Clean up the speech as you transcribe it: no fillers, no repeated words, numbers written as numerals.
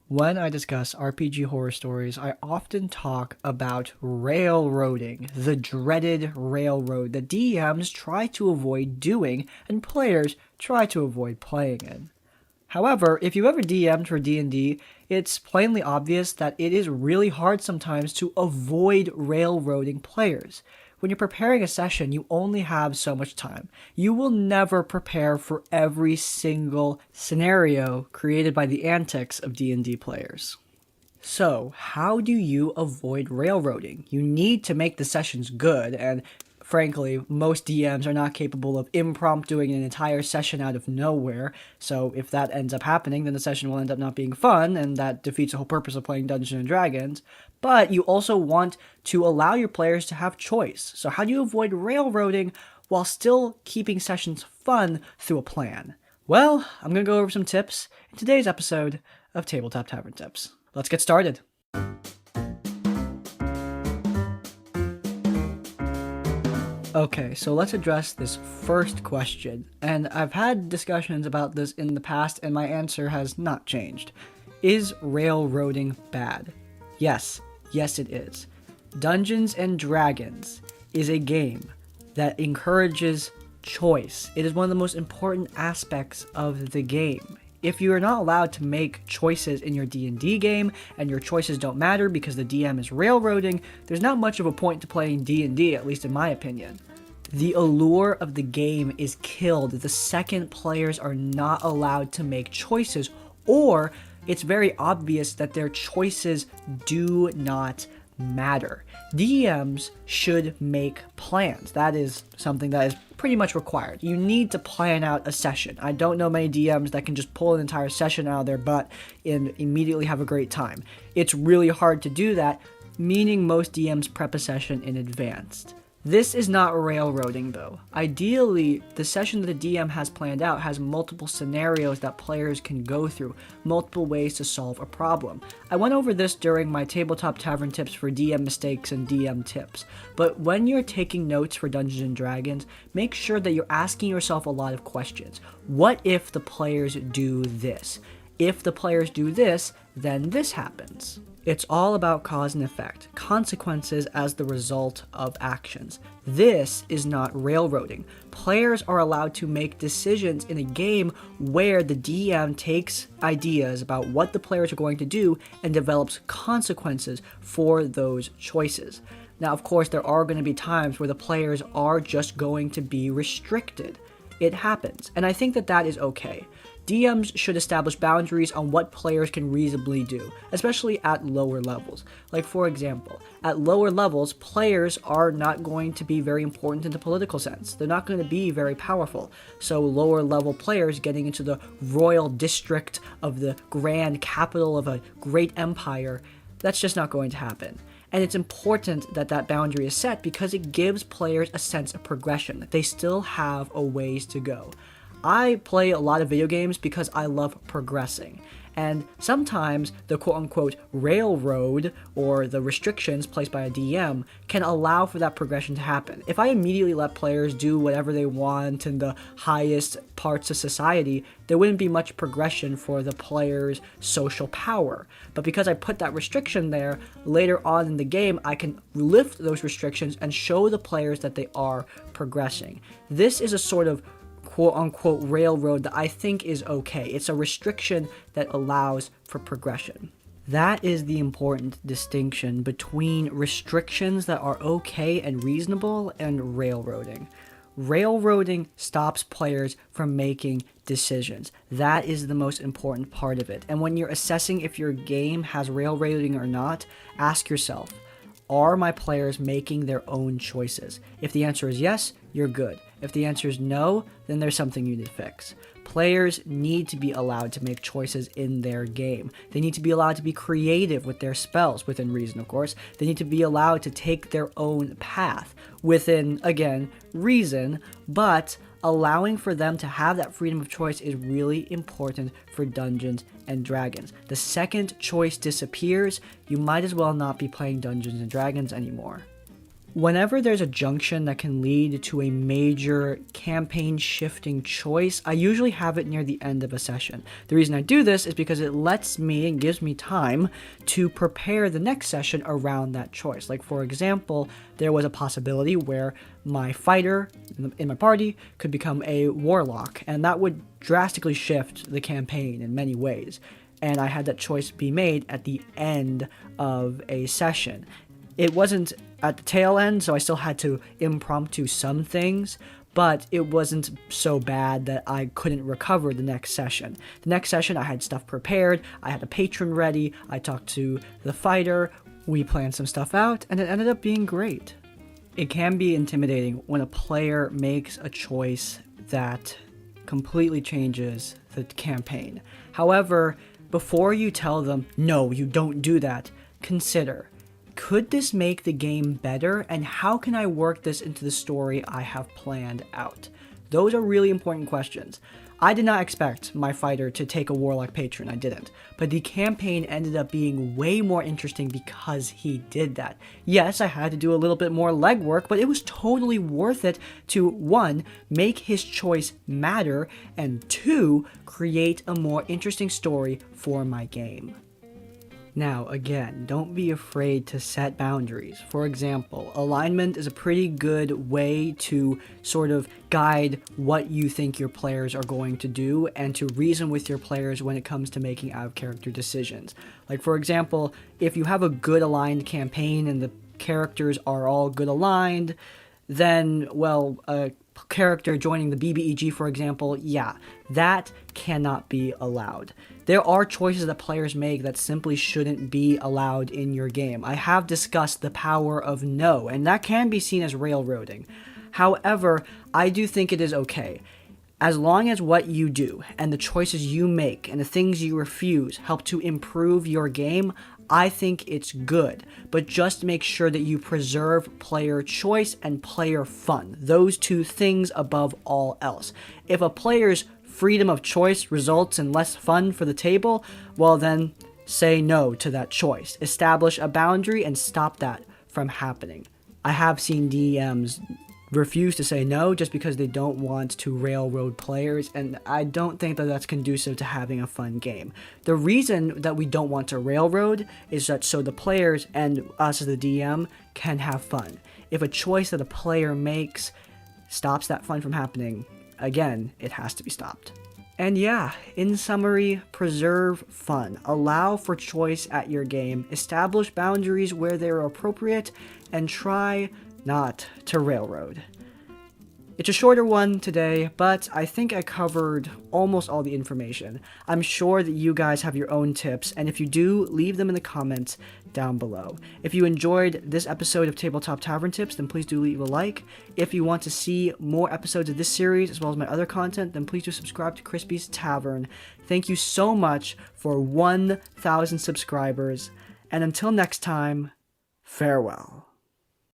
When I discuss RPG horror stories, I often talk about railroading, the dreaded railroad that DMs try to avoid doing and players try to avoid playing in. However, if you ever DM'd for D&D, it's plainly obvious that it is really hard sometimes to avoid railroading players. When you're preparing a session, you only have so much time. You will never prepare for every single scenario created by the antics of D&D players. So, how do you avoid railroading? You need to make the sessions good, and frankly, most DMs are not capable of impromptuing an entire session out of nowhere, so if that ends up happening, then the session will end up not being fun, and that defeats the whole purpose of playing Dungeons & Dragons. But you also want to allow your players to have choice. So how do you avoid railroading while still keeping sessions fun through a plan? Well, I'm going to go over some tips in today's episode of Tabletop Tavern Tips. Let's get started. Okay, so let's address this first question. And I've had discussions about this in the past, and my answer has not changed. Is railroading bad? Yes it is. Dungeons and Dragons is a game that encourages choice. It is one of the most important aspects of the game. If you are not allowed to make choices in your D&D game, and your choices don't matter because the DM is railroading, there's not much of a point to playing D&D, at least in my opinion. The allure of the game is killed the second players are not allowed to make choices, or it's very obvious that their choices do not matter. DMs should make plans. That is something that is pretty much required. You need to plan out a session. I don't know many DMs that can just pull an entire session out of their butt and immediately have a great time. It's really hard to do that, meaning most DMs prep a session in advance. This is not railroading though. Ideally, the session that the DM has planned out has multiple scenarios that players can go through, multiple ways to solve a problem. I went over this during my Tabletop Tavern tips for DM mistakes and DM tips, but when you're taking notes for Dungeons & Dragons, make sure that you're asking yourself a lot of questions. What if the players do this? If the players do this, then this happens. It's all about cause and effect, consequences as the result of actions. This is not railroading. Players are allowed to make decisions in a game where the DM takes ideas about what the players are going to do and develops consequences for those choices. Now, of course, there are going to be times where the players are just going to be restricted. It happens, and I think that that is okay. DMs should establish boundaries on what players can reasonably do, especially at lower levels. Like, for example, at lower levels, players are not going to be very important in the political sense. They're not going to be very powerful. So lower level players getting into the royal district of the grand capital of a great empire, that's just not going to happen. And it's important that that boundary is set because it gives players a sense of progression. They still have a ways to go. I play a lot of video games because I love progressing. And sometimes the quote-unquote railroad or the restrictions placed by a DM can allow for that progression to happen. If I immediately let players do whatever they want in the highest parts of society, there wouldn't be much progression for the player's social power. But because I put that restriction there, later on in the game, I can lift those restrictions and show the players that they are progressing. This is a sort of quote-unquote railroad that I think is okay. It's a restriction that allows for progression. That is the important distinction between restrictions that are okay and reasonable and railroading. Railroading stops players from making decisions. That is the most important part of it. And when you're assessing if your game has railroading or not, ask yourself, are my players making their own choices? If the answer is yes, you're good. If the answer is no, then there's something you need to fix. Players need to be allowed to make choices in their game. They need to be allowed to be creative with their spells, within reason, of course. They need to be allowed to take their own path, within, again, reason, but allowing for them to have that freedom of choice is really important for Dungeons and Dragons. The second choice disappears, you might as well not be playing Dungeons and Dragons anymore. Whenever there's a junction that can lead to a major campaign shifting choice, I usually have it near the end of a session. The reason I do this is because it lets me and gives me time to prepare the next session around that choice. Like, for example, there was a possibility where my fighter in my party could become a warlock, and that would drastically shift the campaign in many ways. And I had that choice be made at the end of a session. It wasn't at the tail end, so I still had to impromptu some things, but it wasn't so bad that I couldn't recover the next session. The next session, I had stuff prepared, I had a patron ready, I talked to the fighter, we planned some stuff out, and it ended up being great. It can be intimidating when a player makes a choice that completely changes the campaign. However, before you tell them, no, you don't do that, consider, could this make the game better, and how can I work this into the story I have planned out? Those are really important questions. I did not expect my fighter to take a warlock patron, I didn't, but the campaign ended up being way more interesting because he did that. Yes, I had to do a little bit more legwork, but it was totally worth it to, 1, make his choice matter, and 2, create a more interesting story for my game. Now, again, don't be afraid to set boundaries. For example, alignment is a pretty good way to sort of guide what you think your players are going to do and to reason with your players when it comes to making out-of-character decisions. Like, for example, if you have a good aligned campaign and the characters are all good aligned, then, well, a character joining the BBEG, for example, yeah, that cannot be allowed. There are choices that players make that simply shouldn't be allowed in your game. I have discussed the power of no, and that can be seen as railroading. However, I do think it is okay. As long as what you do and the choices you make and the things you refuse help to improve your game, I think it's good, but just make sure that you preserve player choice and player fun. Those two things above all else. If a player's freedom of choice results in less fun for the table, well then, say no to that choice. Establish a boundary and stop that from happening. I have seen DMs refuse to say no just because they don't want to railroad players, and I don't think that that's conducive to having a fun game. The reason that we don't want to railroad is that so the players and us as the DM can have fun. If a choice that a player makes stops that fun from happening, again, it has to be stopped. And yeah, in summary, preserve fun, allow for choice at your game, establish boundaries where they're appropriate, and try not to railroad. It's a shorter one today, but I think I covered almost all the information. I'm sure that you guys have your own tips, and if you do, leave them in the comments down below. If you enjoyed this episode of Tabletop Tavern Tips, then please do leave a like. If you want to see more episodes of this series, as well as my other content, then please do subscribe to Crispy's Tavern. Thank you so much for 1,000 subscribers, and until next time, farewell.